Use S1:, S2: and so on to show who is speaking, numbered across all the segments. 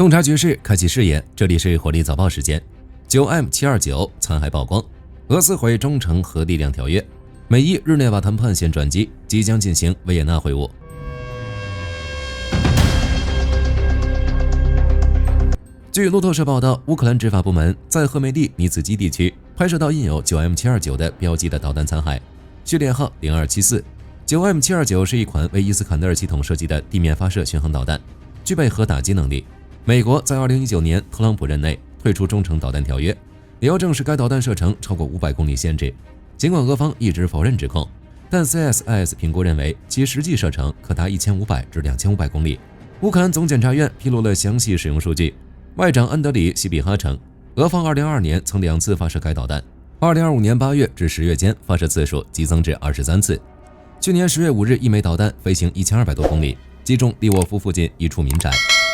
S1: 洞察局势，开启视野，这里是火力早报时间。9M729 残骸曝光，俄撕毁中程核力量条约，美伊日内瓦谈判现转机，即将进行维也纳会晤。据路透社报道，乌克兰执法部门在赫梅利尼茨基地区拍摄到印有 9M729 的标记的导弹残骸，序列号0274。9M729 是一款为伊斯坎德尔系统设计的地面发射巡航导弹，具备核打击能力。美国在2019年特朗普任内退出中程导弹条约，理由正是该导弹射程超过500公里限制。尽管俄方一直否认指控，但 CSIS 评估认为其实际射程可达1500至2500公里。乌克兰总检察院披露了详细使用数据。外长安德里希比哈称，俄方2022年曾2次发射该导弹，2025年8月至10月间发射次数激增至23次。去年10月5日，一枚导弹飞行1200多公里，击中利沃夫附近一处民宅。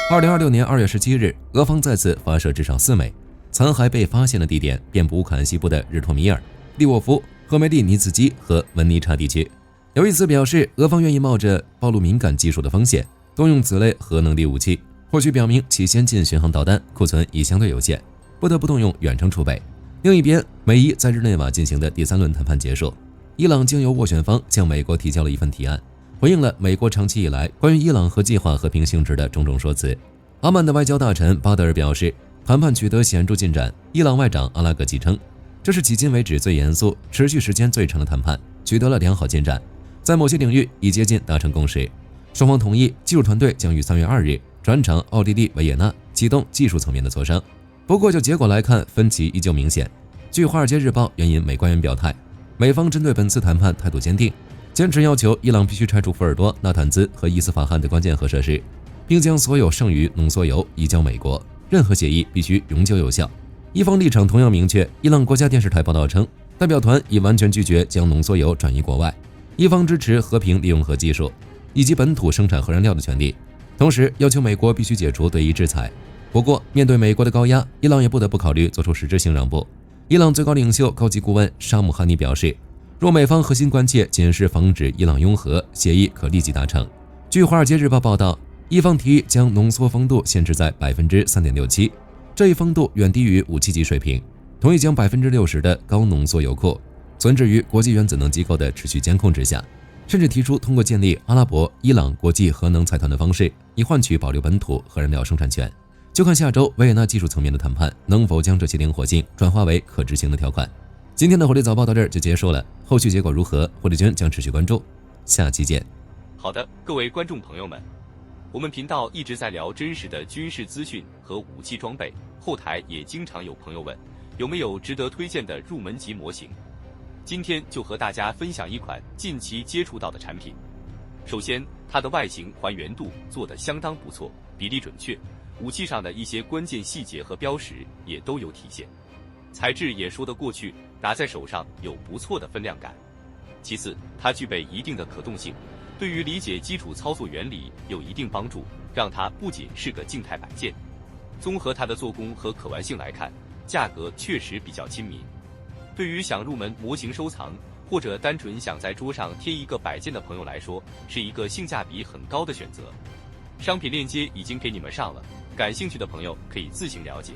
S1: 2026年2月17日，俄方再次发射至少4枚，残骸被发现的地点遍布乌克兰西部的日托米尔、利沃夫、赫梅利尼茨基和文尼察地区。有意此表示，俄方愿意冒着暴露敏感技术的风险，动用此类核能力武器，或许表明其先进巡航导弹库存已相对有限，不得不动用远程储备。另一边，美伊在日内瓦进行的第3轮谈判结束，伊朗经由斡旋方向美国提交了一份提案，回应了美国长期以来关于伊朗核计划和平性质的种种说辞。阿曼的外交大臣巴德尔表示，谈判取得显著进展。伊朗外长阿拉格齐称，这是迄今为止最严肃、持续时间最长的谈判，取得了良好进展，在某些领域已接近达成共识。双方同意技术团队将于3月2日转场奥地利维也纳，启动技术层面的磋商。不过就结果来看，分歧依旧明显。据《华尔街日报》援引美官员表态，美方针对本次谈判态度坚定，坚持要求伊朗必须拆除福尔多、纳坦兹和伊斯法罕的关键核设施，并将所有剩余浓缩铀移交美国。任何协议必须永久有效。伊方立场同样明确，伊朗国家电视台报道称，代表团已完全拒绝将浓缩铀转移国外，伊方支持和平利用核技术以及本土生产核燃料的权利，同时要求美国必须解除对伊制裁。不过，面对美国的高压，伊朗也不得不考虑做出实质性让步。伊朗最高领袖高级顾问沙姆哈尼表示，若美方核心关切仅是防止伊朗拥核，协议可立即达成。据《华尔街日报》报道，伊方提议将浓缩丰度限制在 3.67%， 这一丰度远低于武器级水平，同意将 60% 的高浓缩铀库存置于国际原子能机构的持续监控之下，甚至提出通过建立阿拉伯伊朗国际核能财团的方式，以换取保留本土核燃料生产权。就看下周维也纳技术层面的谈判能否将这些灵活性转化为可执行的条款。今天的火力早报到这儿就结束了，后续结果如何，火力军将持续关注。下期见。
S2: 好的，各位观众朋友们，我们频道一直在聊真实的军事资讯和武器装备，后台也经常有朋友问，有没有值得推荐的入门级模型？今天就和大家分享一款近期接触到的产品。首先，它的外形还原度做得相当不错，比例准确，武器上的一些关键细节和标识也都有体现，材质也说得过去，拿在手上有不错的分量感。其次，它具备一定的可动性，对于理解基础操作原理有一定帮助，让它不仅是个静态摆件。综合它的做工和可玩性来看，价格确实比较亲民。对于想入门模型收藏，或者单纯想在桌上贴一个摆件的朋友来说，是一个性价比很高的选择。商品链接已经给你们上了，感兴趣的朋友可以自行了解。